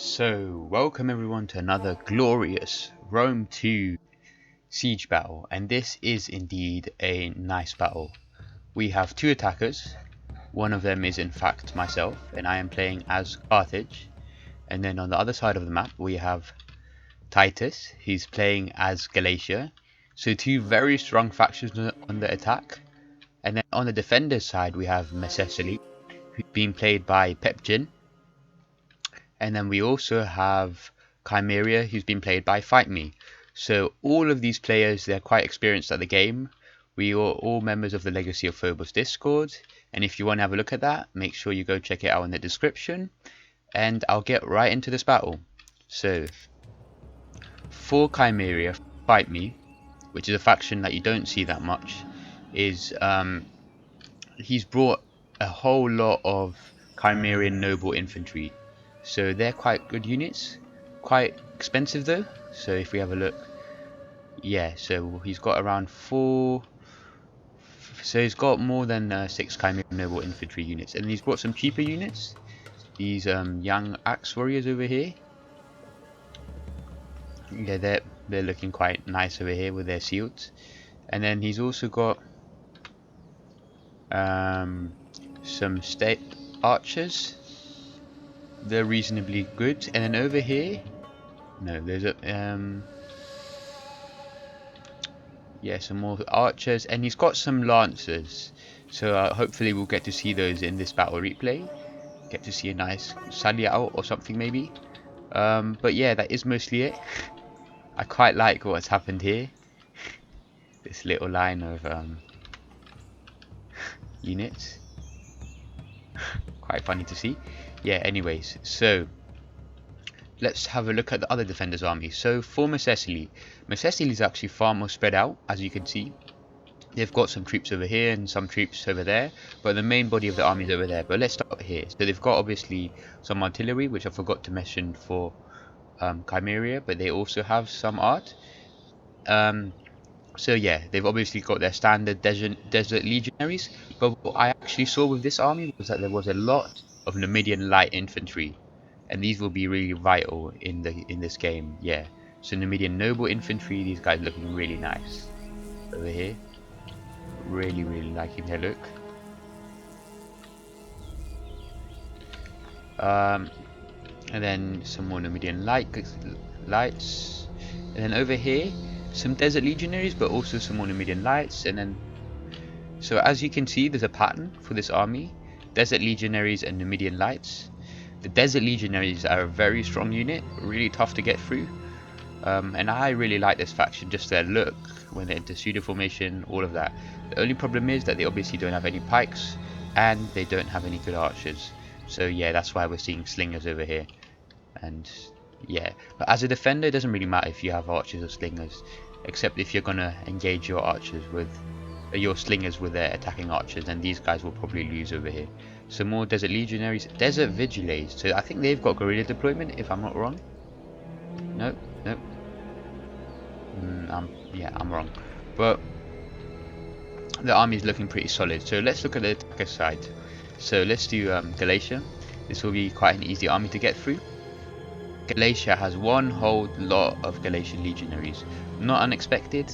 So, welcome everyone to another glorious Rome 2 siege battle, and this is indeed a nice battle. We have two attackers. One of them is in fact myself, and I am playing as Carthage. And then on the other side of the map we have Titus, he's playing as Galatia. So two very strong factions on the attack. And then on the defender's side we have Mesesili, who's being played by Pepjin. And then we also have Chimeria, who's been played by Fight Me. So all of these players, they're quite experienced at the game. We are all members of the Legacy of Phobos Discord. And if you want to have a look at that, make sure you go check it out in the description. And I'll get right into this battle. So, for Chimeria, Fight Me, which is a faction that you don't see that much, is he's brought a whole lot of Chimerian noble infantry. So they're quite good units, quite expensive though. So if we have a look, yeah, so he's got around 4, so he's got more than 6 Chimerian noble infantry units, and he's brought some cheaper units, these young axe warriors over here. Yeah, they're looking quite nice over here with their shields. And then he's also got some state archers. They're reasonably good. And then over here, no, there's a yeah, some more archers, and he's got some lancers. So hopefully we'll get to see those in this battle replay. Get to see a nice sally out or something maybe. But yeah, that is mostly it. I quite like what's happened here. This little line of units. Quite funny to see. Yeah, anyways, so let's have a look at the other defenders' army. So for Mesesili is actually far more spread out, as you can see. They've got some troops over here and some troops over there, but the main body of the army is over there. But let's start here. So they've got obviously some artillery, which I forgot to mention for Chimeria, but they also have some art. So yeah, they've obviously got their standard desert legionaries, but what I actually saw with this army was that there was a lot of Numidian light infantry, and these will be really vital in this game. Yeah, so Numidian noble infantry, these guys looking really nice over here. Really liking their look. And then some more Numidian lights, and then over here some desert legionaries, but also some more Numidian lights. And then, so as you can see, there's a pattern for this army: desert legionaries and Numidian lights. The desert legionaries are a very strong unit, really tough to get through, and I really like this faction, just their look when they're into pseudo formation, all of that. The only problem is that they obviously don't have any pikes and they don't have any good archers. So yeah, that's why we're seeing slingers over here. And yeah, but as a defender, it doesn't really matter if you have archers or slingers, except if you're gonna engage your archers with your slingers with their attacking archers, and these guys will probably lose over here. So more desert legionaries, desert vigiles. So I think they've got guerrilla deployment, if I'm not wrong. Nope. Yeah, I'm wrong. But the army is looking pretty solid. So let's look at the attacker side. So let's do Galatia. This will be quite an easy army to get through. Galatia has one whole lot of Galatian legionaries. Not unexpected,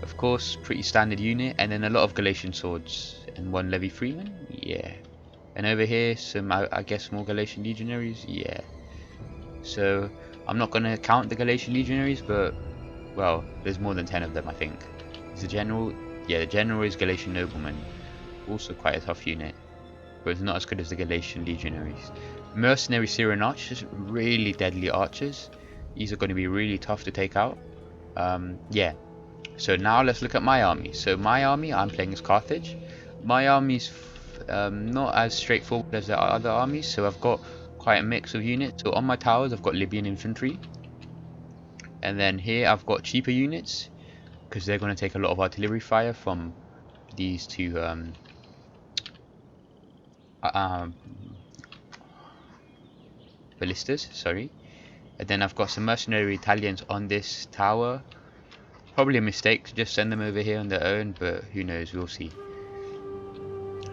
of course, pretty standard unit. And then a lot of Galatian swords and one levy freeman. Yeah. And over here some, I guess, more Galatian legionaries. Yeah. So I'm not going to count the Galatian legionaries, but well, there's more than 10 of them, I think. Is the general? Yeah, the general is Galatian nobleman. Also quite a tough unit, but it's not as good as the Galatian legionaries. Mercenary Syrian archers, really deadly archers. These are going to be really tough to take out. Yeah. So now let's look at my army. So my army, I'm playing as Carthage. My army's not as straightforward as the other armies, so I've got quite a mix of units. So on my towers, I've got Libyan infantry. And then here I've got cheaper units, because they're going to take a lot of artillery fire from these two ballistas, sorry. And then I've got some mercenary Italians on this tower. Probably a mistake to just send them over here on their own, but who knows, we'll see.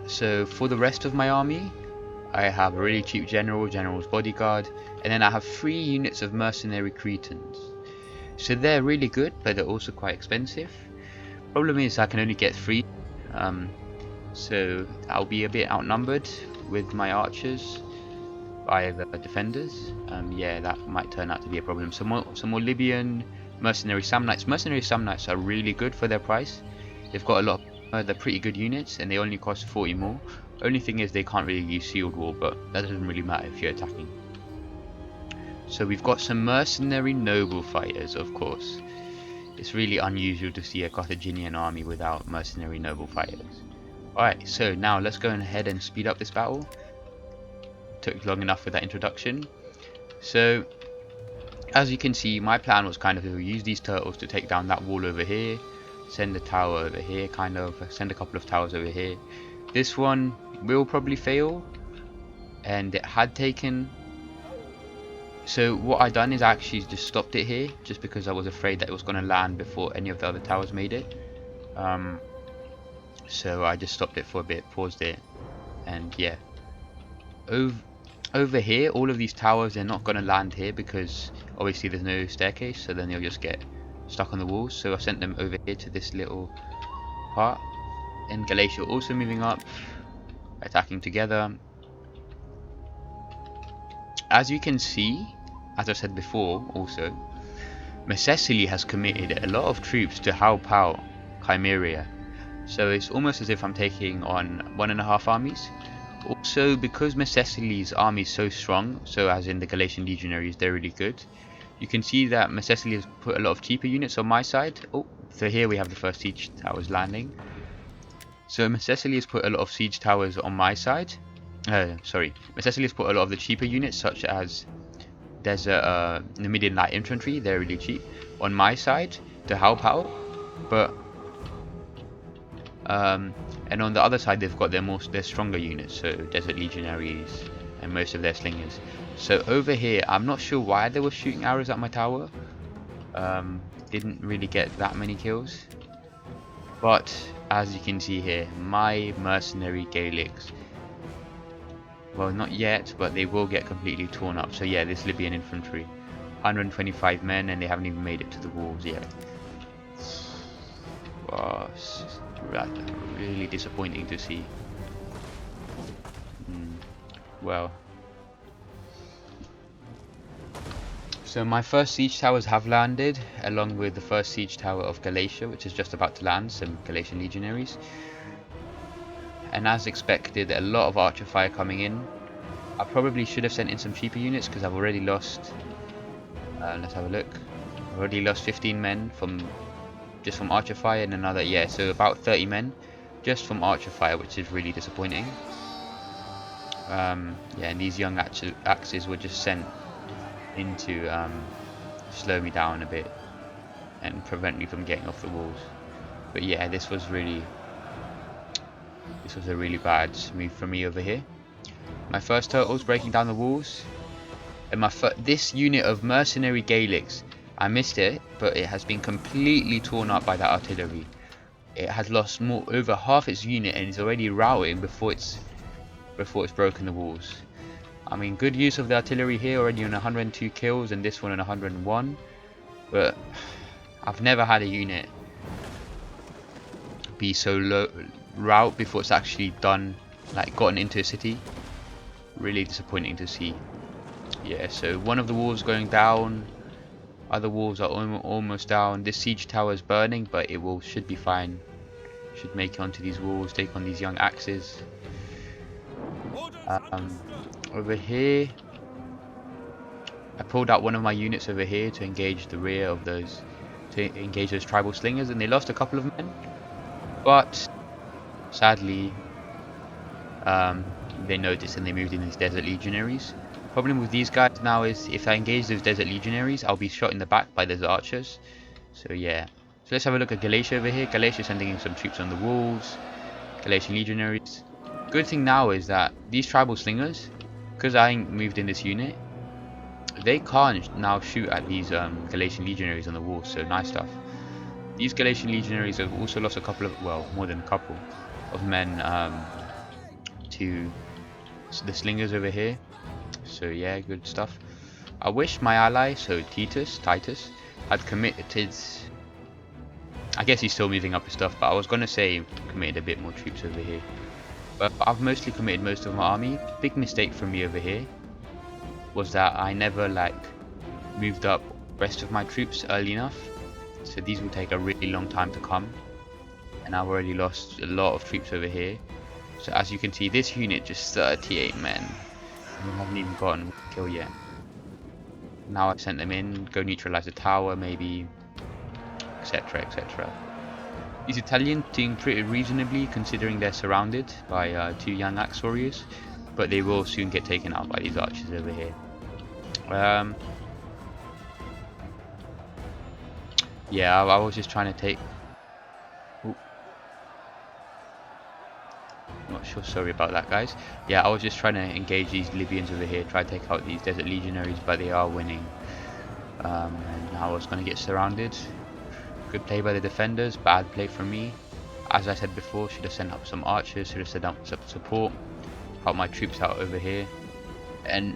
So for the rest of my army, I have a really cheap general, general's bodyguard, and then I have 3 units of mercenary Cretans. So they're really good, but they're also quite expensive. Problem is I can only get 3, so I'll be a bit outnumbered with my archers by the defenders. Yeah, that might turn out to be a problem. Some more Libyan mercenary Samnites. Mercenary Samnites are really good for their price. They've got a lot of, they're pretty good units, and they only cost 40 more. Only thing is they can't really use sealed wall, but that doesn't really matter if you're attacking. So we've got some mercenary noble fighters, of course. It's really unusual to see a Carthaginian army without mercenary noble fighters. Alright, so now let's go ahead and speed up this battle. Took long enough with that introduction. So as you can see, my plan was kind of to use these turtles to take down that wall over here, send a tower over here, kind of send a couple of towers over here. This one will probably fail, and it had taken. So what I done is I actually just stopped it here, just because I was afraid that it was going to land before any of the other towers made it. So I just stopped it for a bit, paused it, and yeah. Over here, all of these towers, they're not going to land here because obviously there's no staircase, so then they'll just get stuck on the walls. So I sent them over here to this little part. And Galatia also moving up, attacking together. As you can see, as I said before also, Mesesili has committed a lot of troops to help out Chimeria. So it's almost as if I'm taking on 1.5 armies. Also, because Mesesili's army is so strong, so as in the Galatian legionaries, they're really good. You can see that Mesesili has put a lot of cheaper units on my side. Oh, so here we have the first siege towers landing. So Mesesili has put a lot of siege towers on my side. Mesesili has put a lot of the cheaper units, such as Desert Numidian light infantry. They're really cheap on my side to help out, but and on the other side they've got their stronger units, so Desert Legionaries and most of their slingers. So over here, I'm not sure why they were shooting arrows at my tower. Didn't really get that many kills, but as you can see here, my mercenary Gaelics, well, not yet, but they will get completely torn up. So yeah, this Libyan infantry, 125 men, and they haven't even made it to the walls yet. Wow, really disappointing to see. Well, so my first siege towers have landed, along with the first siege tower of Galatia, which is just about to land, some Galatian legionaries. And as expected, a lot of archer fire coming in. I probably should have sent in some cheaper units because I've already lost, let's have a look, I've already lost 15 men just from archer fire, and another, yeah, so about 30 men just from archer fire, which is really disappointing. Yeah, and these young axes were just sent in to slow me down a bit and prevent me from getting off the walls. But yeah, this was a really bad move for me over here. My first turtles breaking down the walls, and this unit of mercenary Gaelics, I missed it, but it has been completely torn up by that artillery. It has lost over half its unit and is already routing before it's broken the walls. I mean, good use of the artillery here, already on 102 kills, and this one on 101. But I've never had a unit be so low rout before it's actually done, like gotten into a city. Really disappointing to see. Yeah, so one of the walls going down, other walls are almost down. This siege tower is burning, but it should be fine. Should make it onto these walls, take on these young axes. Over here, I pulled out one of my units over here to engage the rear of those tribal slingers, and they lost a couple of men. But sadly, they noticed and they moved in these Desert Legionaries. Problem with these guys now is if I engage those Desert Legionaries, I'll be shot in the back by those archers. So yeah. So let's have a look at Galatia over here. Galatia sending in some troops on the walls. Galatian Legionaries. Good thing now is that these tribal slingers, because I moved in this unit, they can't now shoot at these Galatian Legionaries on the walls. So nice stuff. These Galatian Legionaries have also lost a couple of, well, more than a couple of men to the slingers over here. So yeah, good stuff. I wish my ally, so Titus, had committed. I guess he's still moving up his stuff, but I was gonna say committed a bit more troops over here. But I've mostly committed most of my army. Big mistake from me over here was that I never like moved up the rest of my troops early enough. So these will take a really long time to come. And I've already lost a lot of troops over here. So as you can see, this unit just 38 men. And we haven't even gotten a kill yet. Now I've sent them in, go neutralize the tower maybe, etc, etc. These Italians doing pretty reasonably considering they're surrounded by 2 young axe warriors, but they will soon get taken out by these archers over here. Yeah, I was just trying to take... Ooh. Not sure, sorry about that guys. Yeah, I was just trying to engage these Libyans over here, try to take out these desert legionaries, but they are winning. And now I was going to get surrounded. Good play by the defenders, bad play from me. As I said before, should have sent up some archers, should have sent up some support, help my troops out over here. And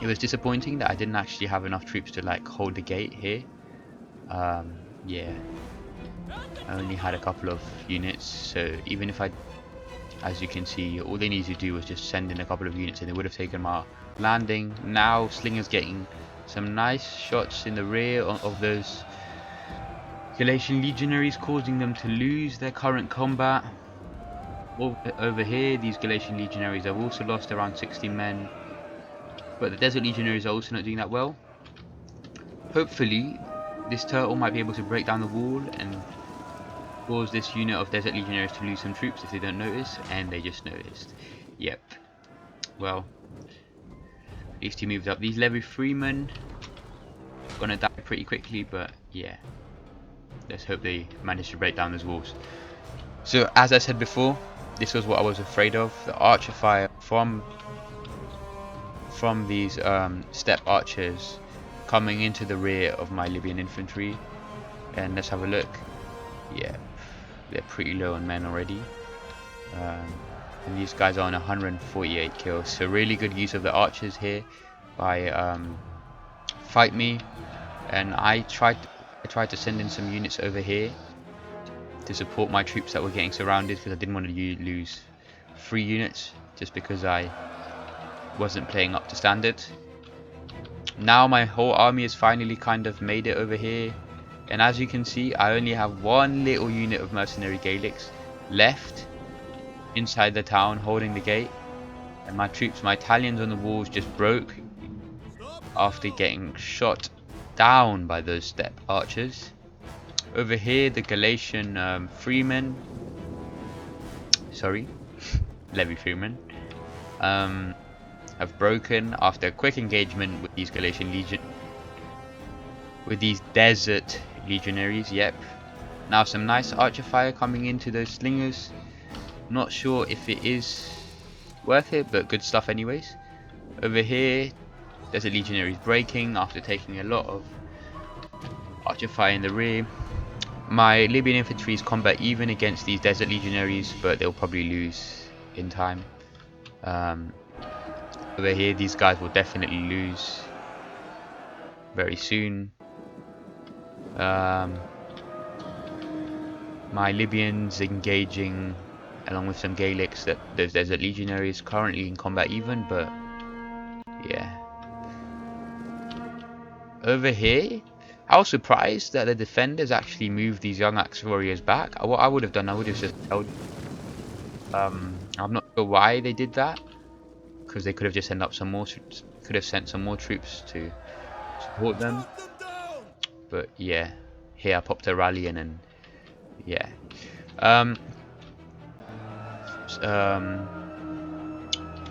it was disappointing that I didn't actually have enough troops to like hold the gate here. Yeah, I only had a couple of units, so even if I, as you can see, all they needed to do was just send in a couple of units and they would have taken my landing. Now Slinger's getting some nice shots in the rear of those Galatian legionaries, causing them to lose their current combat. Over here, these Galatian legionaries have also lost around 60 men, but the desert legionaries are also not doing that well. Hopefully this turtle might be able to break down the wall and cause this unit of desert legionaries to lose some troops if they don't notice, and they just noticed. Yep. Well, at least he moved up. These levy freemen gonna die pretty quickly, but yeah, let's hope they manage to break down those walls. So as I said before, this was what I was afraid of, the archer fire from these step archers coming into the rear of my Libyan infantry. And let's have a look. Yeah, they're pretty low on men already, and these guys are on 148 kills, so really good use of the archers here by Fight Me. And I tried to send in some units over here to support my troops that were getting surrounded, because I didn't want to lose 3 units just because I wasn't playing up to standard. Now my whole army has finally kind of made it over here, and as you can see, I only have one little unit of mercenary Gaelics left inside the town holding the gate, and my troops, my Italians on the walls, just broke after getting shot down by those step archers. Over here, the Galatian freemen, sorry, levy freemen, have broken after a quick engagement with these Galatian legion, with these desert legionaries. Yep. Now some nice archer fire coming into those slingers. Not sure if it is worth it, but good stuff anyways. Over here, desert legionaries breaking after taking a lot of archer fire in the rear. My Libyan infantry is combat even against these desert legionaries, but they'll probably lose in time. Over here, these guys will definitely lose very soon. My Libyans engaging along with some Gaelics, that those desert legionaries currently in combat even, but yeah. Over here, I was surprised that the defenders actually moved these young axe warriors back. What I would have done, I would have just held. I'm not sure why they did that, because they could have just sent up some more, could have sent some more troops to support them. But yeah, here I popped a rally in, and yeah.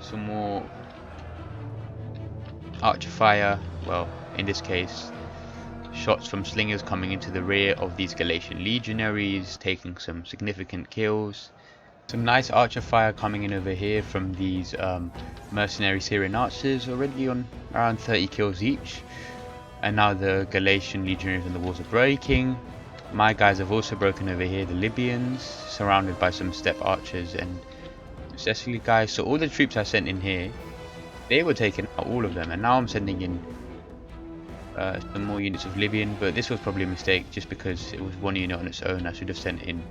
Some more archer fire. Well, in this case, shots from slingers coming into the rear of these Galatian legionaries, taking some significant kills. Some nice archer fire coming in over here from these mercenary Syrian archers, already on around 30 kills each. And now the Galatian legionaries on the walls are breaking. My guys have also broken over here, the Libyans, surrounded by some step archers, and Cecily guys, so all the troops I sent in here, they were taking out all of them, and now I'm sending in some more units of Libyan, but this was probably a mistake just because it was one unit on its own. I should have sent in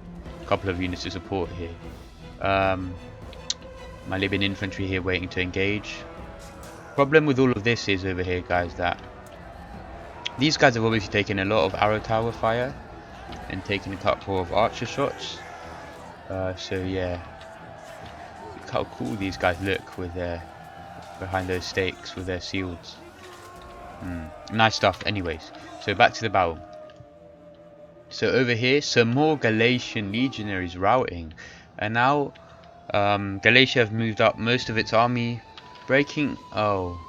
a couple of units to support here. My Libyan infantry here waiting to engage. Problem with all of this is over here, guys, that these guys have obviously taken a lot of arrow tower fire and taken a couple of archer shots. So yeah, look how cool these guys look with their behind those stakes with their shields. Nice stuff. Anyways, so back to the battle. So over here, some more Galatian legionaries routing, and now Galatia have moved up most of its army, breaking. Oh,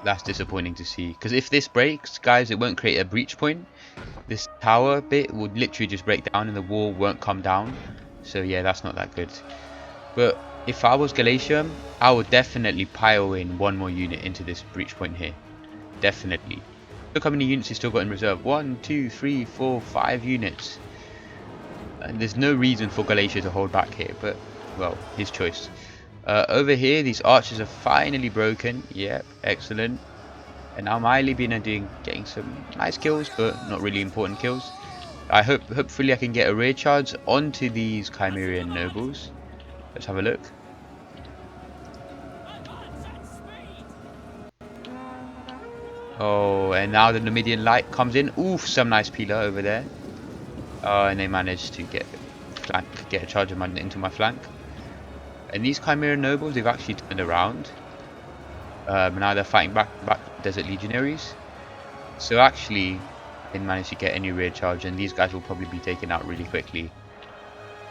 that's disappointing to see. Because if this breaks, guys, it won't create a breach point. This tower bit would literally just break down, and the wall won't come down. So yeah, that's not that good. But if I was Galatia, I would definitely pile in one more unit into this breach point here. Definitely. Look how many units he's still got in reserve. 1, 2, 3, 4, 5 units. And there's no reason for Galatia to hold back here, but well, his choice. Over here, these archers are finally broken. Yep, excellent. And now my Libyan are getting some nice kills, but not really important kills. Hopefully I can get a rear charge onto these Chimerian nobles. Let's have a look. Oh, and now the Numidian light comes in. Oof, some nice peeler over there. Oh, and they managed to get a charge into my flank. And these Chimera nobles, they've actually turned around. Now they're fighting back Desert Legionaries. So actually, I didn't manage to get any rear charge, and these guys will probably be taken out really quickly.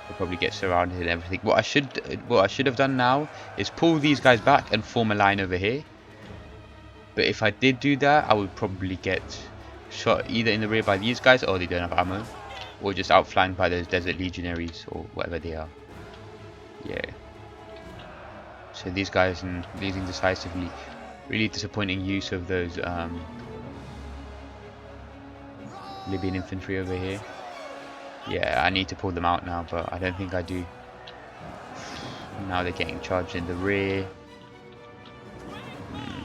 They'll probably get surrounded and everything. What I should have done now is pull these guys back and form a line over here. But if I did do that, I would probably get shot either in the rear by these guys, or they don't have ammo, or just outflanked by those Desert Legionaries or whatever they are. Yeah. So these guys leading decisively. Really disappointing use of those Libyan infantry over here. Yeah, I need to pull them out now, but I don't think I do. Now they're getting charged in the rear.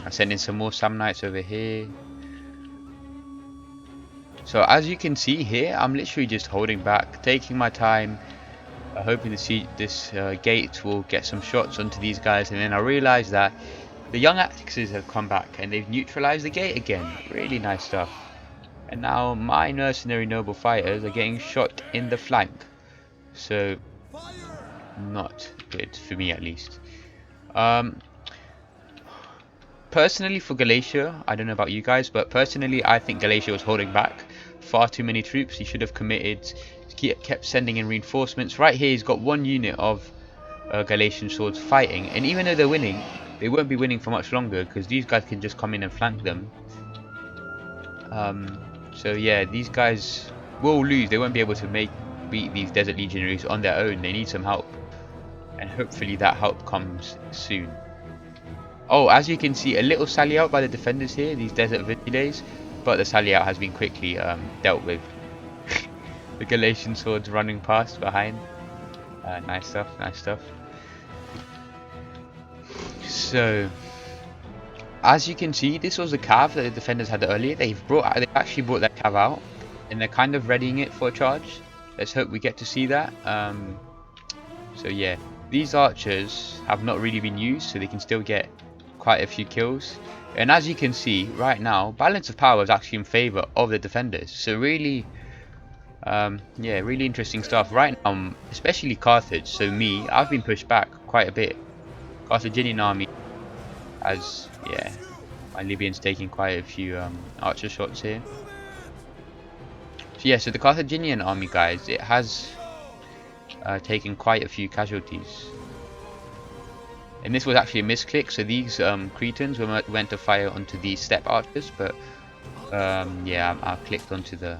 I sent in some more Samnites over here. So as you can see here, I'm literally just holding back, taking my time, hoping to see this gate will get some shots onto these guys, and then I realized that the young axes have come back and they've neutralized the gate again. Really nice stuff. And now my mercenary noble fighters are getting shot in the flank. So not good for me, at least. Personally, for Galatia, I don't know about you guys, but personally I think Galatia was holding back far too many troops. He should have committed, kept sending in reinforcements. Right here he's got one unit of Galatian swords fighting, and even though they're winning, they won't be winning for much longer because these guys can just come in and flank them. So yeah, these guys will lose. They won't be able to beat these Desert Legionaries on their own. They need some help, and hopefully that help comes soon. Oh, as you can see, a little sally out by the defenders here, these Desert Vigiles, but the sally out has been quickly dealt with. The Galatian swords running past behind. Nice stuff, nice stuff. So, as you can see, this was the cav that the defenders had earlier. They've actually brought their cav out, and they're kind of readying it for a charge. Let's hope we get to see that. So yeah, these archers have not really been used, so they can still get quite a few kills. And as you can see right now, balance of power is actually in favor of the defenders. So really, yeah, really interesting stuff right now, especially Carthage. So me, I've been pushed back quite a bit. Carthaginian army, as yeah, my Libyans taking quite a few archer shots here. So yeah, so the Carthaginian army, guys, it has taken quite a few casualties. And this was actually a misclick, so these Cretans went to fire onto these step archers, but yeah, I clicked onto the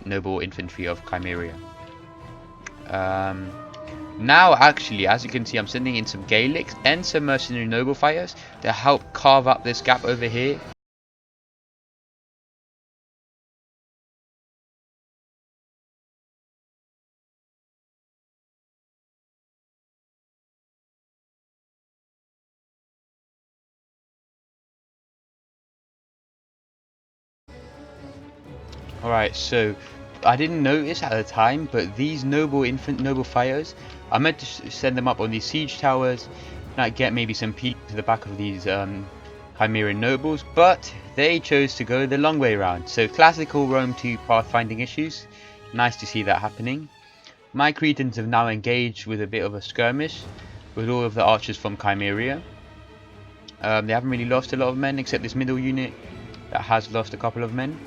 noble infantry of Chimeria. Now actually, as you can see, I'm sending in some Gaelics and some mercenary noble fighters to help carve up this gap over here. Alright, so I didn't notice at the time, but these noble fighters, I meant to send them up on these siege towers, and get maybe some peel to the back of these Chimerian nobles, but they chose to go the long way around. So classical Rome 2 pathfinding issues. Nice to see that happening. My Cretans have now engaged with a bit of a skirmish with all of the archers from Chimeria. They haven't really lost a lot of men except this middle unit that has lost a couple of men.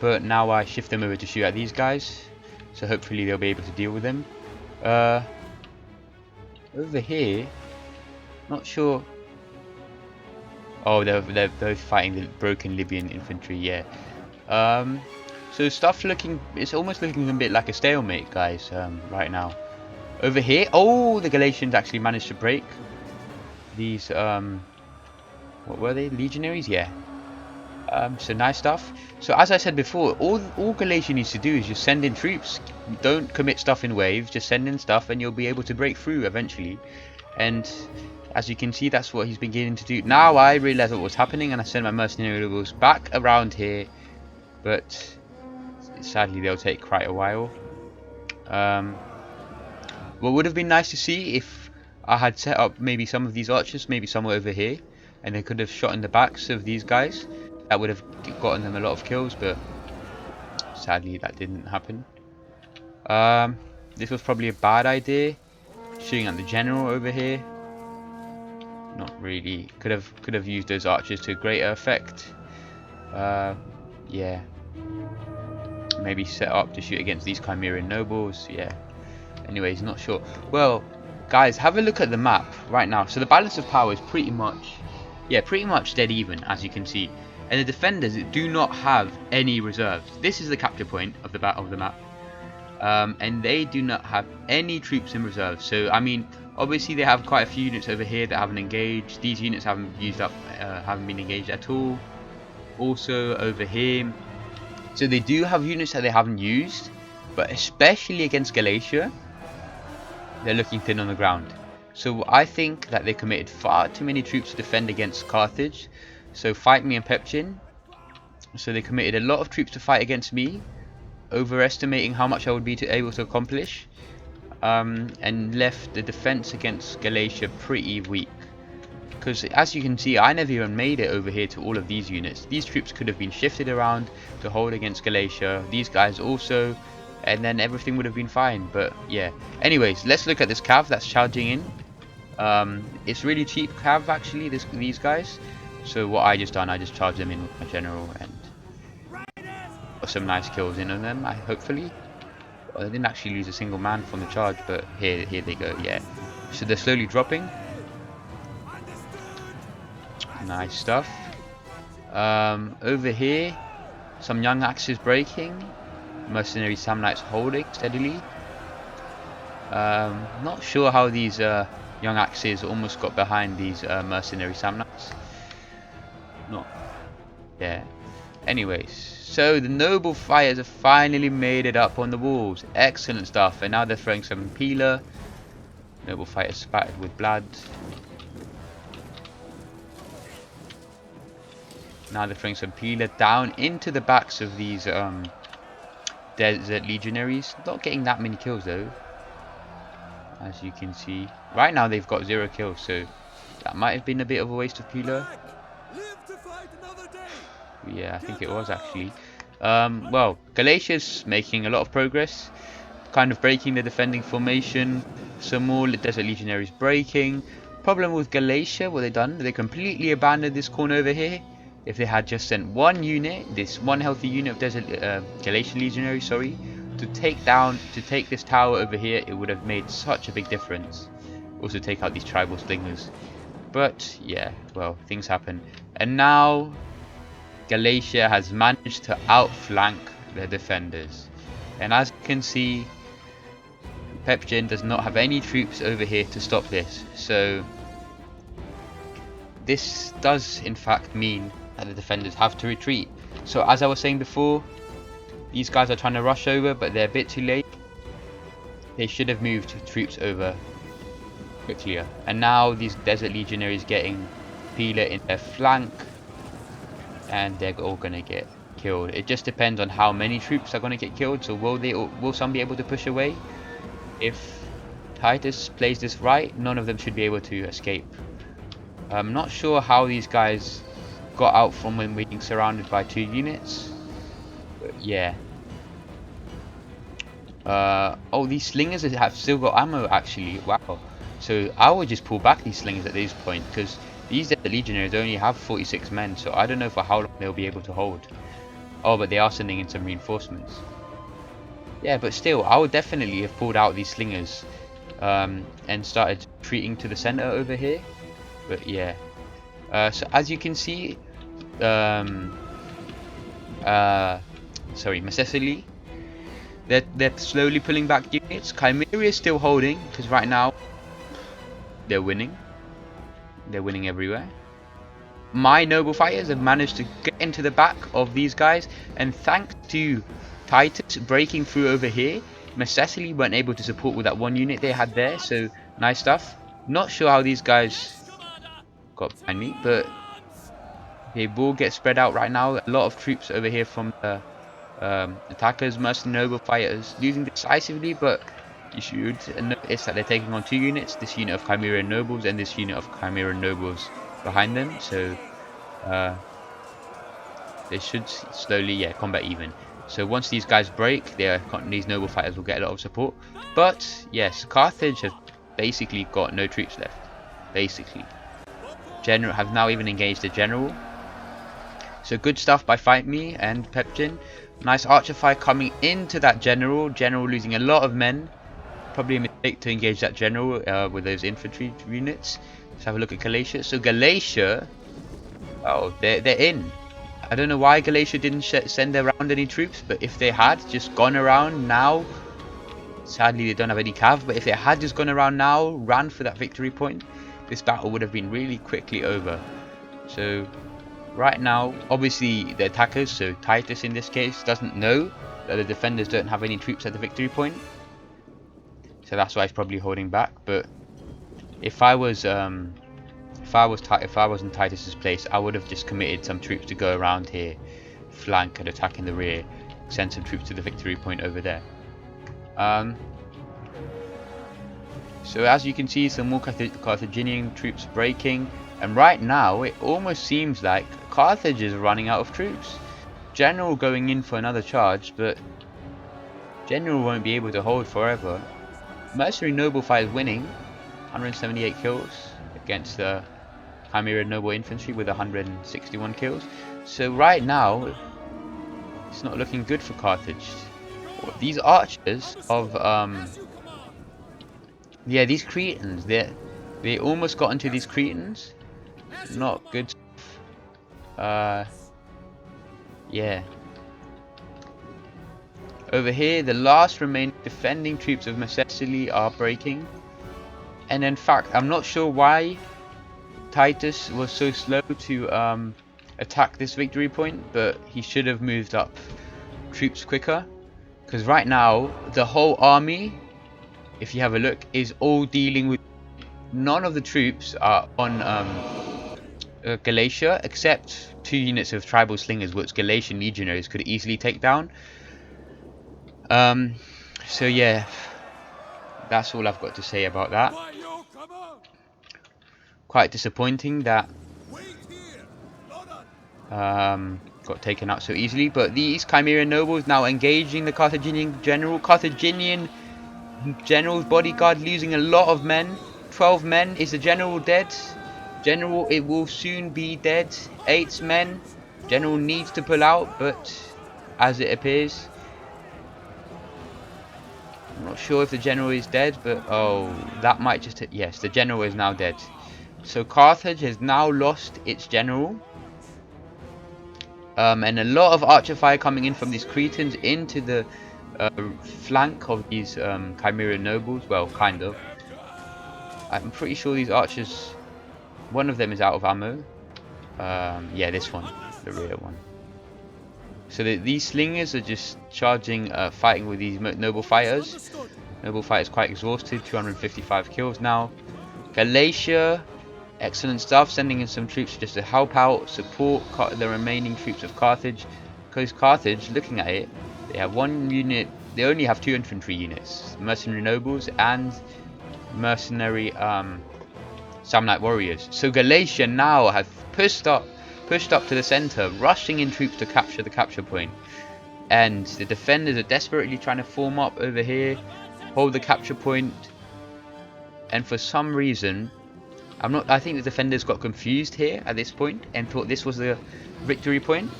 But now I shift them over to shoot at these guys, so hopefully they'll be able to deal with them. Over here, not sure. Oh, they're both fighting the broken Libyan infantry. Yeah. So stuff it's almost looking a bit like a stalemate, guys. Right now. Over here, oh, the Galatians actually managed to break these. What were they? Legionaries? Yeah. So nice stuff. So as I said before, all Galatia needs to do is just send in troops. Don't commit stuff in waves, just send in stuff and you'll be able to break through eventually. And as you can see, that's what he's beginning to do. Now I realize what was happening and I sent my mercenary rebels back around here. But sadly they'll take quite a while. What would have been nice to see if I had set up maybe some of these archers, maybe somewhere over here. And they could have shot in the backs of these guys. That would have gotten them a lot of kills, but sadly that didn't happen. This was probably a bad idea. Shooting at the general over here. Not really. Could have used those archers to greater effect. Yeah. Maybe set up to shoot against these Chimerian nobles. Yeah. Anyways, not sure. Well, guys, have a look at the map right now. So the balance of power is pretty much dead even, as you can see. And the defenders do not have any reserves. This is the capture point of the map. And they do not have any troops in reserve. So, I mean, obviously they have quite a few units over here that haven't engaged. These units haven't been engaged at all. Also over here. So they do have units that they haven't used. But especially against Galatia, they're looking thin on the ground. So I think that they committed far too many troops to defend against Carthage. So fight me and Pepchin. So they committed a lot of troops to fight against me, overestimating how much I would be able to accomplish, and left the defense against Galatia pretty weak. Because as you can see, I never even made it over here to all of these units. These troops could have been shifted around to hold against Galatia. These guys also. And then everything would have been fine. But yeah. Anyways, let's look at this cav that's charging in. It's really cheap cav actually, these guys. So what I just charged them in with my general and got some nice kills in on them, hopefully. Well, they didn't actually lose a single man from the charge, but here they go, yeah. So they're slowly dropping. Nice stuff. Over here, some young axes breaking. Mercenary Samnites holding steadily. Not sure how these young axes almost got behind these mercenary Samnites. Yeah. Anyways, so the noble fighters have finally made it up on the walls. Excellent stuff. And now they're throwing some peeler. Noble fighters spattered with blood. Now they're throwing some peeler down into the backs of these desert legionaries. Not getting that many kills though, as you can see. Right now they've got 0 kills, so that might have been a bit of a waste of peeler. Yeah, I think it was actually. Well, Galatia's making a lot of progress, kind of breaking the defending formation. Some more desert legionaries breaking. Problem with Galatia, what they done? They completely abandoned this corner over here. If they had just sent one unit, this one healthy unit of desert Galatian legionaries, sorry, to take this tower over here, it would have made such a big difference. Also take out these tribal stingers. But yeah, well, things happen. And now Galatia has managed to outflank their defenders. And as you can see, Pepchin does not have any troops over here to stop this. So this does in fact mean that the defenders have to retreat. So as I was saying before, these guys are trying to rush over, but they're a bit too late. They should have moved troops over quickly. And now these desert legionaries getting peeler in their flank, and they're all gonna get killed. It just depends on how many troops are going to get killed. So will some be able to push away? If Titus plays this right, none of them should be able to escape. I'm not sure how these guys got out from when being surrounded by 2 units. But yeah. Oh, these slingers have still got ammo actually. Wow. So I would just pull back these slingers at this point, because these legionaries only have 46 men. So I don't know for how long they'll be able to hold. Oh, but they are sending in some reinforcements. Yeah, but still, I would definitely have pulled out these slingers and started retreating to the center over here. But yeah. So as you can see, Macecily, they're slowly pulling back units. Chimera is still holding, because right now they're winning. They're winning everywhere. My noble fighters have managed to get into the back of these guys, and thanks to Titus breaking through over here, Macecily weren't able to support with that 1 unit they had there. So nice stuff. Not sure how these guys got behind me, but they will get spread out right now. A lot of troops over here from the attackers, mercenary noble fighters, losing decisively, but you should notice that they're taking on 2 units, this unit of Chimera nobles and this unit of Chimera nobles behind them. So they should slowly combat even. So once these guys break, these noble fighters will get a lot of support. But yes, Carthage have basically got no troops left. Basically, General have now even engaged the general. So good stuff by Fight Me and Pepjin. Nice archer fire coming into that general. General losing a lot of men. Probably a mistake to engage that general with those infantry units. Let's have a look at Galatia. So Galatia, oh, they're in. I don't know why Galatia didn't send around any troops, but if they had just gone around now, sadly they don't have any cav, but if they had just gone around now, ran for that victory point, this battle would have been really quickly over. So right now, obviously the attackers, so Titus in this case, doesn't know that the defenders don't have any troops at the victory point, so that's why he's probably holding back. But if I was in Titus's place, I would have just committed some troops to go around here, flank and attack in the rear, send some troops to the victory point over there. So as you can see, some more Carthaginian troops breaking, and right now it almost seems like Carthage is running out of troops. General going in for another charge, but General won't be able to hold forever. Mercenary noble fighters winning, 178 kills against the Chimera noble infantry with 161 kills. So right now it's not looking good for Carthage. These archers of these Cretans, they almost got into these Cretans. Not good. Yeah. Over here, the last remaining defending troops of Macecily are breaking. And in fact, I'm not sure why Titus was so slow to attack this victory point, but he should have moved up troops quicker. Because right now, the whole army, if you have a look, is all dealing with... None of the troops are on Galatia, except 2 units of tribal slingers, which Galatian legionaries could easily take down. So yeah, that's all I've got to say about that. Quite disappointing that got taken out so easily, but these Chimera nobles now engaging the Carthaginian general. Carthaginian general's bodyguard losing a lot of men. 12 men. Is the general dead? General, it will soon be dead. 8 men. General needs to pull out, but as it appears, I'm not sure if the general is dead, but oh, that might just... Yes, the general is now dead. So Carthage has now lost its general. And a lot of archer fire coming in from these Cretans into the flank of these Chimera nobles. Well, kind of. I'm pretty sure these archers, one of them is out of ammo. Yeah, this one, the rear one. So these slingers are just charging, fighting with these noble fighters. Noble fighters quite exhausted, 255 kills now. Galatia, excellent stuff, sending in some troops just to help out, support the remaining troops of Carthage. because Carthage, looking at it, they have one unit. They only have 2 infantry units, mercenary nobles and mercenary Samnite warriors. So Galatia now have pushed up to the center, rushing in troops to capture the capture point. And the defenders are desperately trying to form up over here, hold the capture point. And for some reason, I think the defenders got confused here at this point and thought this was the victory point,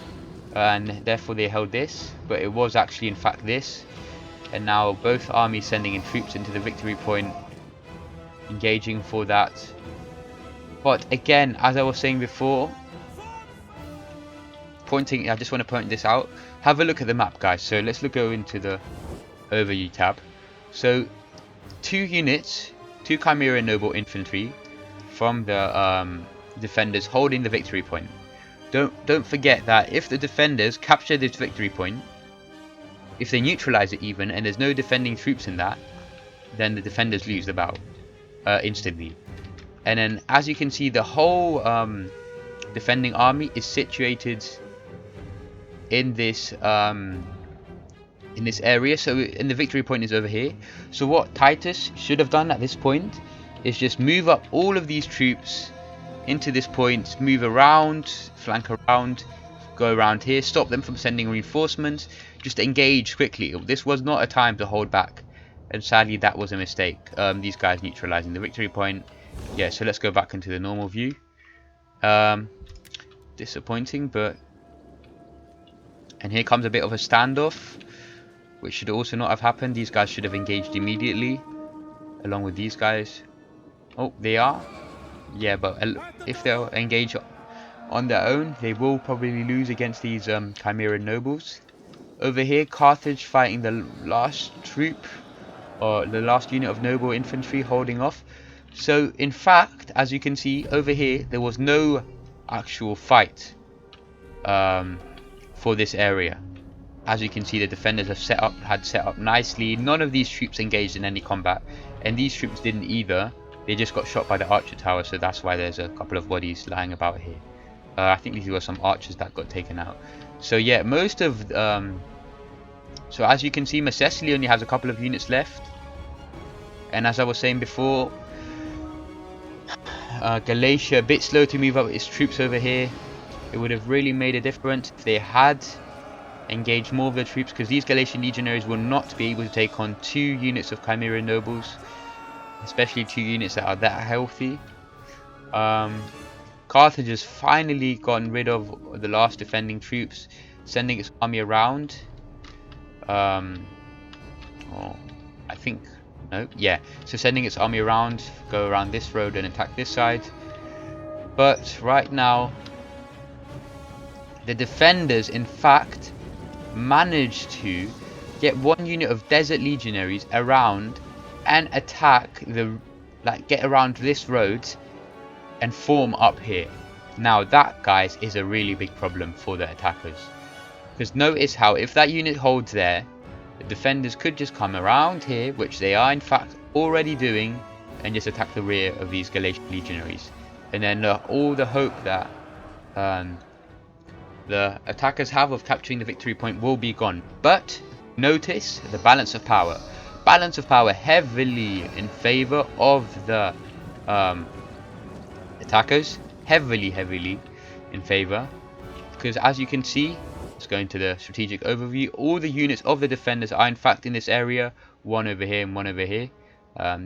and therefore they held this, but it was actually in fact this. And now both armies sending in troops into the victory point, engaging for that. But again, as I was saying before, I just want to point this out. Have a look at the map, guys. So let's go into the overview tab. So 2 units, 2 Chimera Noble infantry from the defenders holding the victory point. Don't forget that if the defenders capture this victory point, if they neutralize it even, and there's no defending troops in that, then the defenders lose the battle instantly. And then, as you can see, the whole defending army is situated in this area. So, the victory point is over here. So, what Titus should have done at this point is just move up all of these troops into this point, move around, flank around, go around here, stop them from sending reinforcements, just engage quickly. This was not a time to hold back, and sadly that was a mistake. These guys neutralizing the victory point. Yeah, so let's go back into the normal view. Disappointing, but... And here comes a bit of a standoff, which should also not have happened. These guys should have engaged immediately, along with these guys. Oh, they are? Yeah, but if they'll engage on their own, they will probably lose against these Chimera nobles. Over here, Carthage fighting the last troop, or the last unit of noble infantry holding off. So, in fact, as you can see over here, there was no actual fight for this area. As you can see, the defenders had set up nicely. None of these troops engaged in any combat, and these troops didn't either. They just got shot by the archer tower, so that's why there's a couple of bodies lying about here. I think these were some archers that got taken out. So yeah, most of... so as you can see, Macesli only has a couple of units left. And as I was saying before, Galatia a bit slow to move up its troops over here. It would have really made a difference if they had engaged more of their troops, because these Galatian legionaries will not be able to take on 2 units of Chimera nobles, especially 2 units that are that healthy. Carthage has finally gotten rid of the last defending troops, sending its army around. I think... No, yeah. So sending its army around, go around this road and attack this side. But right now, the defenders, in fact, managed to get 1 unit of desert legionaries around and attack get around this road and form up here. Now that, guys, is a really big problem for the attackers, because notice how if that unit holds there, the defenders could just come around here, which they are in fact already doing, and just attack the rear of these Galatian legionaries, and then all the hope that the attackers have of capturing the victory point will be gone. But notice the balance of power. Balance of power heavily in favor of the attackers. Heavily in favor. Because as you can see, let's go into the strategic overview. All the units of the defenders are in fact in this area. 1 over here and 1 over here.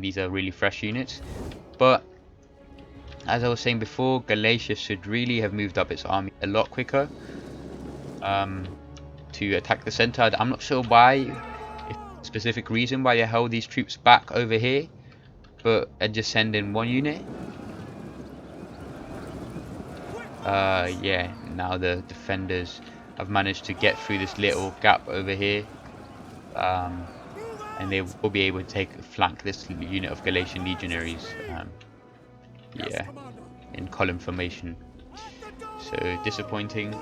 These are really fresh units. But as I was saying before, Galatia should really have moved up its army a lot quicker to attack the center. I'm not sure why, if a specific reason why they held these troops back over here, but just send in 1 unit. Yeah, now the defenders have managed to get through this little gap over here, and they will be able to flank this unit of Galatian legionaries. Yeah, in column formation. So disappointing.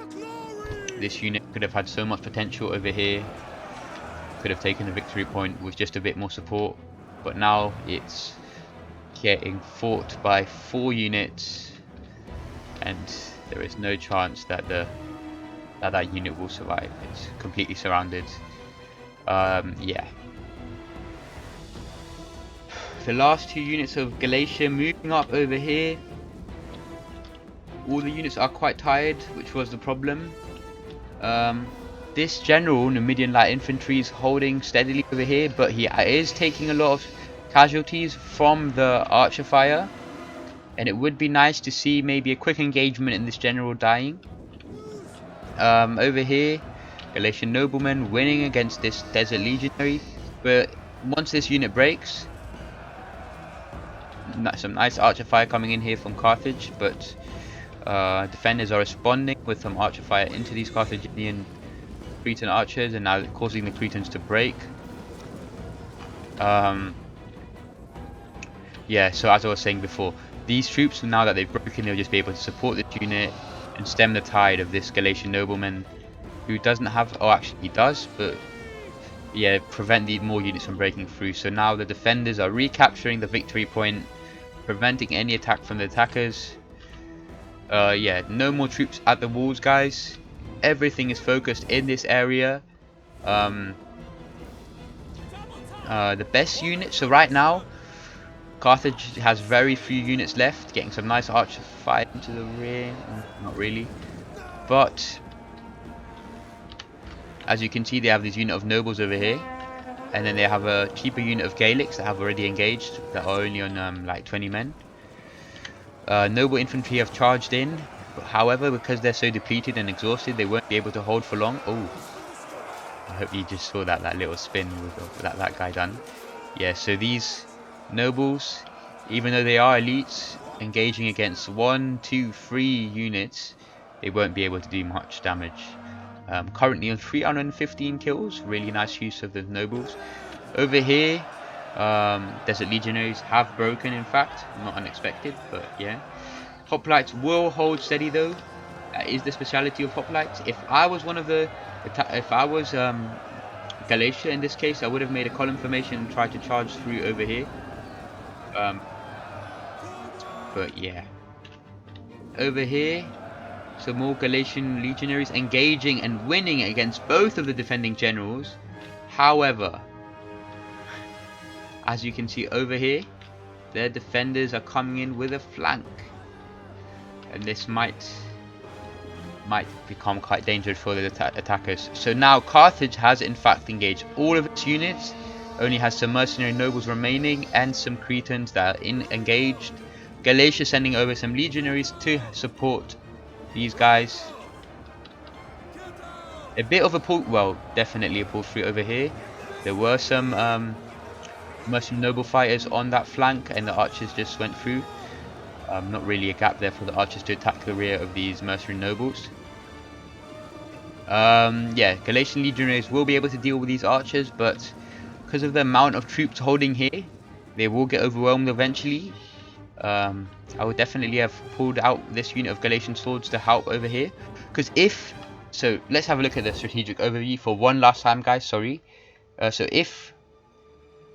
This unit could have had so much potential over here. Could have taken the victory point with just a bit more support, but now it's getting fought by 4 units, and there is no chance that the that that unit will survive. It's completely surrounded. Yeah. The last two units of Galatia moving up over here. All the units are quite tired, which was the problem. This general, Numidian Light Infantry, is holding steadily over here, but he is taking a lot of casualties from the archer fire. And it would be nice to see maybe a quick engagement in this general dying. Over here, Galatian Nobleman winning against this Desert Legionary. But once this unit breaks, some nice archer fire coming in here from Carthage, but defenders are responding with some archer fire into these Carthaginian Cretan archers, and now causing the Cretans to break. Yeah, so as I was saying before, these troops, now that they've broken, they'll just be able to support this unit and stem the tide of this Galatian nobleman, who doesn't have, oh actually he does, but yeah, prevent the more units from breaking through. So now the defenders are recapturing the victory point, preventing any attack from the attackers. Yeah, no more troops at the walls, guys. Everything is focused in this area. The best units, so right now Carthage has very few units left, getting some nice archer fire into the rear. Not really, but as you can see, they have this unit of nobles over here, and then they have a cheaper unit of Gaelics that have already engaged, that are only on like 20 men. Noble infantry have charged in, but however, because they're so depleted and exhausted, they won't be able to hold for long. Oh, I hope you just saw that little spin with that guy done. Yeah, so these nobles, even though they are elites, engaging against 1, 2, 3 units, they won't be able to do much damage. Currently on 315 kills, really nice use of the nobles. Over here, Desert Legionaries have broken, in fact, not unexpected, but yeah. Hoplites will hold steady though. That is the speciality of hoplites. If I was one of the, if I was Galatia in this case, I would have made a column formation and tried to charge through over here. But yeah, over here, some more Galatian legionaries engaging and winning against both of the defending generals. However, as you can see over here, their defenders are coming in with a flank, and this might become quite dangerous for the attackers. So now Carthage has in fact engaged all of its units, only has some mercenary nobles remaining and some Cretans that are engaged. Galatia sending over some legionaries to support these guys. A bit of a pull, well, definitely a pull through over here. There were some mercenary noble fighters on that flank, and the archers just went through. Not really a gap there for the archers to attack the rear of these mercenary nobles. Yeah, Galatian legionaries will be able to deal with these archers, but because of the amount of troops holding here, they will get overwhelmed eventually. I would definitely have pulled out this unit of Galatian swords to help over here, because if so, let's have a look at the strategic overview for one last time, guys. Sorry. So if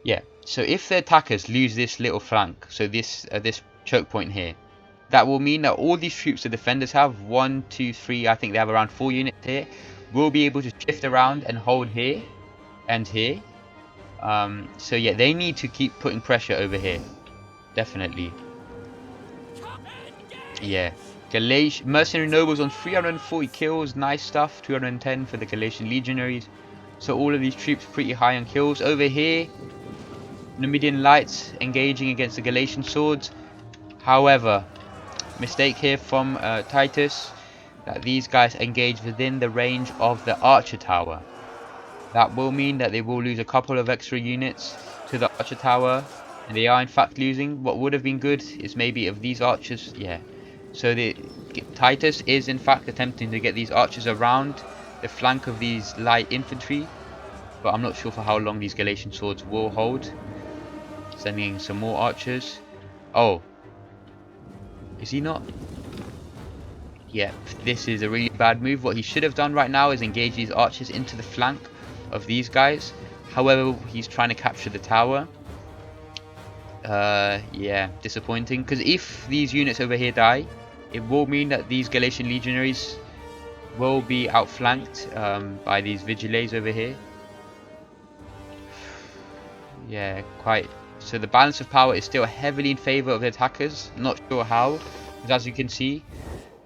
the attackers lose this little flank, so this choke point here, that will mean that all these troops the defenders have, 1, 2, 3, I think they have around 4 units here, will be able to shift around and hold here and here. So yeah, they need to keep putting pressure over here, definitely. Yeah, mercenary nobles on 340 kills, nice stuff. 210 for the Galatian legionaries. So all of these troops pretty high on kills. Over here, Numidian lights engaging against the Galatian swords. However, mistake here from Titus, that these guys engage within the range of the archer tower. That will mean that they will lose a couple of extra units to the archer tower, and they are in fact losing. What would have been good is maybe if these archers, yeah. So Titus is in fact attempting to get these archers around the flank of these light infantry, but I'm not sure for how long these Galatian swords will hold. Sending some more archers. Oh, is he not? Yeah, this is a really bad move. What he should have done right now is engage these archers into the flank of these guys. However, he's trying to capture the tower. Yeah, disappointing, because if these units over here die, it will mean that these Galatian legionaries will be outflanked by these vigiles over here. Yeah, quite. So the balance of power is still heavily in favor of the attackers. Not sure how, because as you can see,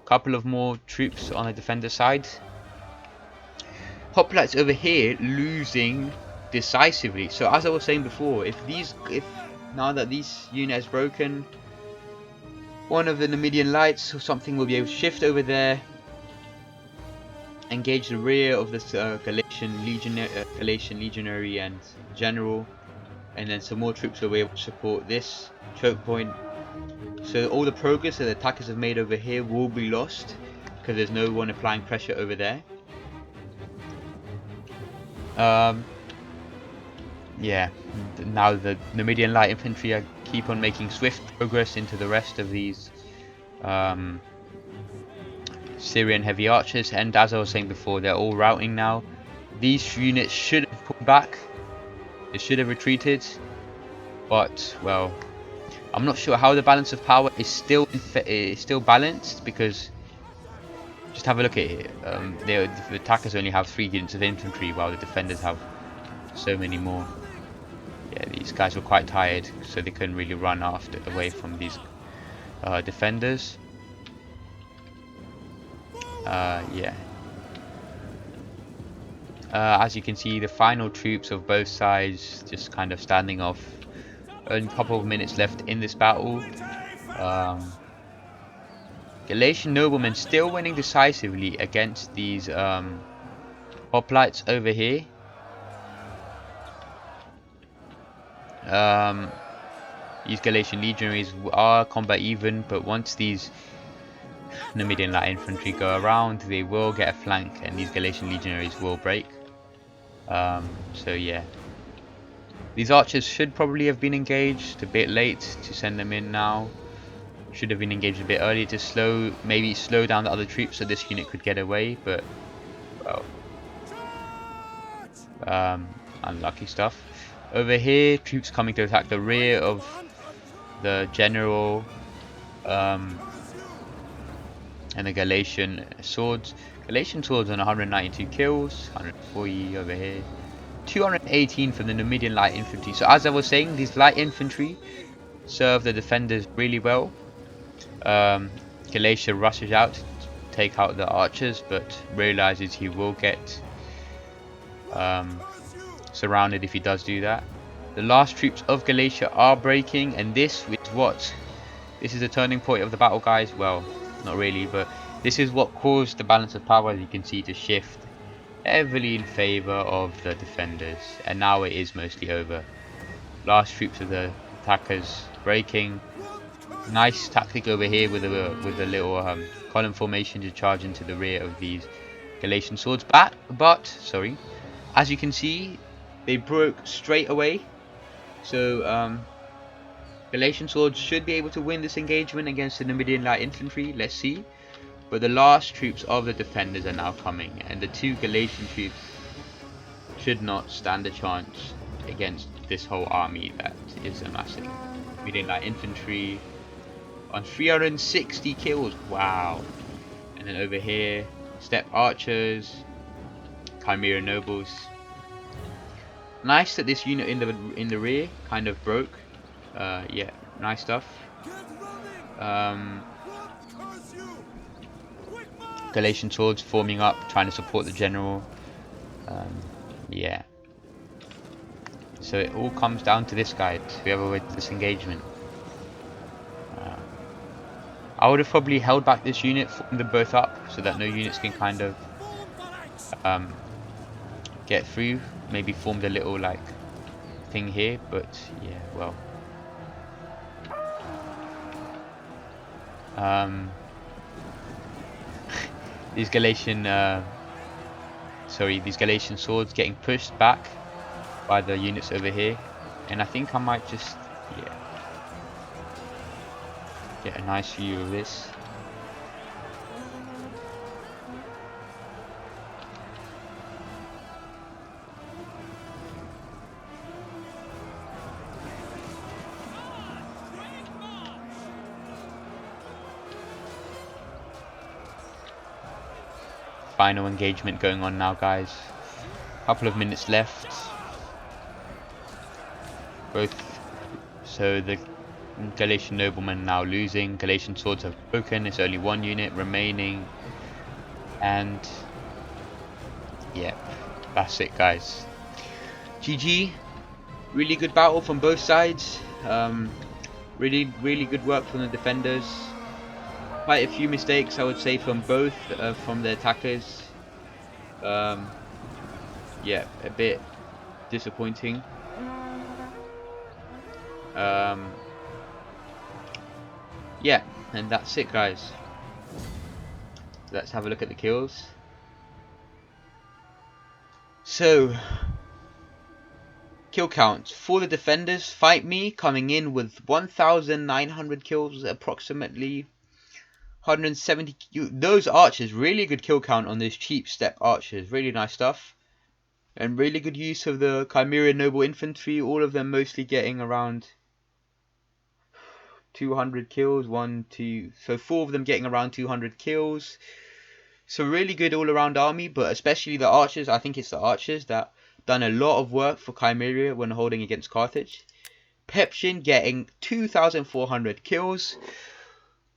a couple of more troops on the defender side. Hoplites over here losing decisively. So as I was saying before, if now that this unit is broken, one of the Numidian lights or something will be able to shift over there, engage the rear of this Galatian legionary and general, and then some more troops will be able to support this choke point. So all the progress that the attackers have made over here will be lost because there's no one applying pressure over there. Yeah, now the Numidian light infantry keep on making swift progress into the rest of these Syrian heavy archers, and as I was saying before, they're all routing now. These units should have pulled back, they should have retreated, but well, I'm not sure how the balance of power is still balanced, because just have a look at it. The attackers only have 3 units of infantry while the defenders have so many more. Yeah, these guys were quite tired, so they couldn't really run away from these defenders. Yeah. As you can see, the final troops of both sides just kind of standing off. Only a couple of minutes left in this battle. Galatian noblemen still winning decisively against these hoplites over here. These Galatian legionaries are combat even, but once these Numidian light infantry go around, they will get a flank, and these Galatian legionaries will break. So yeah, these archers should probably have been engaged. A bit late to send them in now. Should have been engaged a bit earlier to maybe slow down the other troops so this unit could get away, but well, unlucky stuff. Over here, troops coming to attack the rear of the general and the Galatian swords. Galatian swords on 192 kills, 140 over here, 218 from the Numidian light infantry. So as I was saying, these light infantry serve the defenders really well. Galatia rushes out to take out the archers, but realizes he will get surrounded if he does do that. The last troops of Galatia are breaking, and this is the turning point of the battle, guys. Well, not really, but this is what caused the balance of power, as you can see, to shift heavily in favor of the defenders, and now it is mostly over. Last troops of the attackers breaking. Nice tactic over here with a little column formation to charge into the rear of these Galatian swords. But sorry, as you can see, they broke straight away. So Galatian swords should be able to win this engagement against the Numidian light infantry. Let's see. But the last troops of the defenders are now coming, and the 2 Galatian troops should not stand a chance against this whole army that is amassing. Numidian light infantry on 360 kills. Wow. And then over here, steppe archers, chimera nobles. Nice that this unit in the rear kind of broke. Yeah, nice stuff. Galatian swords forming up, trying to support the general. Yeah. So it all comes down to this, guys. Whoever wins this engagement. I would have probably held back this unit, formed them both up, so that no units can kind of get through. Maybe formed a little like thing here, but yeah, well. These Galatian swords getting pushed back by the units over here, and I think I might just get a nice view of this. final engagement going on now, guys. Couple of minutes left. So the Galatian noblemen now losing. Galatian swords have broken. It's only one unit remaining. And yeah, that's it, guys. GG. Really good battle from both sides. Really good work from the defenders. Quite a few mistakes, I would say, from both from the attackers. Yeah, a bit disappointing. Yeah, and that's it, guys. Let's have a look at the kills. So, kill count for the defenders. Fight Me coming in with 1,900 kills, approximately 170. Those archers, really good kill count on those cheap step archers. Really nice stuff. And really good use of the Chimerian Noble Infantry. All of them mostly getting around 200 kills. 1, 2. So 4 of them getting around 200 kills. So really good all-around army, but especially the archers. I think it's the archers that done a lot of work for Chimeria when holding against Carthage. Pepshin getting 2,400 kills.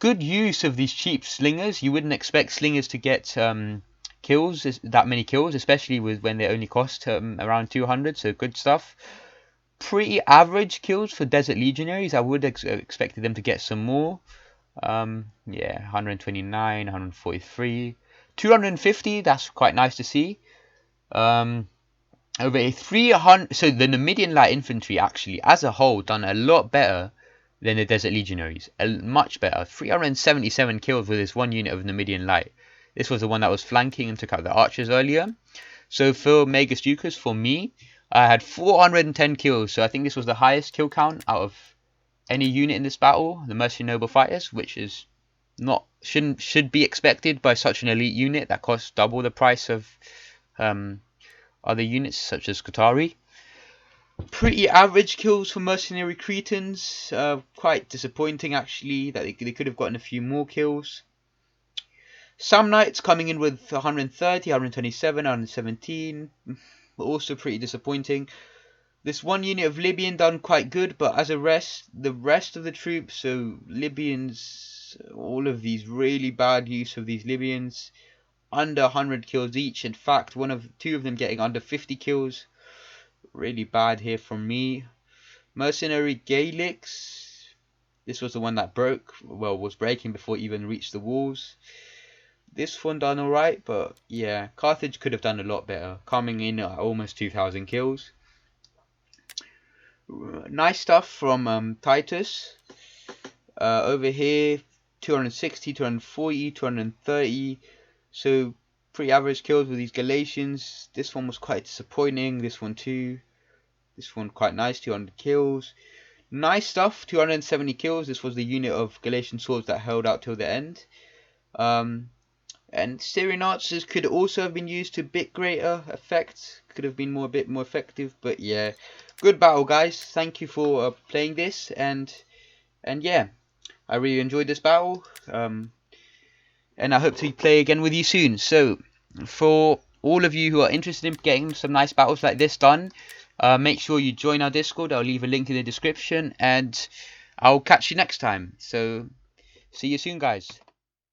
Good use of these cheap slingers. You wouldn't expect slingers to get kills, that many kills, especially when they only cost around 200. So good stuff. Pretty average kills for Desert Legionaries. I would expected them to get some more. Yeah, 129, 143, 250. That's quite nice to see. Over a 300. So the Numidian Light Infantry actually, as a whole, done a lot better than the Desert Legionaries. Much better. 377 kills with this one unit of Numidian Light. This was the one that was flanking and took out the archers earlier. So for Magus Ducas, for me, I had 410 kills. So I think this was the highest kill count out of any unit in this battle. The Mercenary Noble Fighters, which is should be expected by such an elite unit that costs double the price of other units such as Qatari. Pretty average kills for Mercenary Cretans. Quite disappointing actually that they could have gotten a few more kills. Some Knights coming in with 130, 127, 117. Also pretty disappointing. This one unit of Libyan done quite good, but as the rest of the troops, so Libyans, all of these really bad use of these Libyans, under 100 kills each. In fact, two of them getting under 50 kills. Really bad here from me. Mercenary Gaelics. This was the one that was breaking before it even reached the walls. This one done alright, but yeah, Carthage could have done a lot better, coming in at almost 2,000 kills. Nice stuff from Titus. Over here, 260, 240, 230. So pretty average kills with these Galatians. This one was quite disappointing. This one too. This one quite nice, 200 kills. Nice stuff, 270 kills. This was the unit of Galatian swords that held out till the end. And Syrian archers could also have been used to a bit greater effect. Could have been a bit more effective. But yeah, good battle, guys. Thank you for playing this. And yeah, I really enjoyed this battle. And I hope to play again with you soon. So, for all of you who are interested in getting some nice battles like this done, make sure you join our Discord. I'll leave a link in the description. And I'll catch you next time. So, see you soon, guys.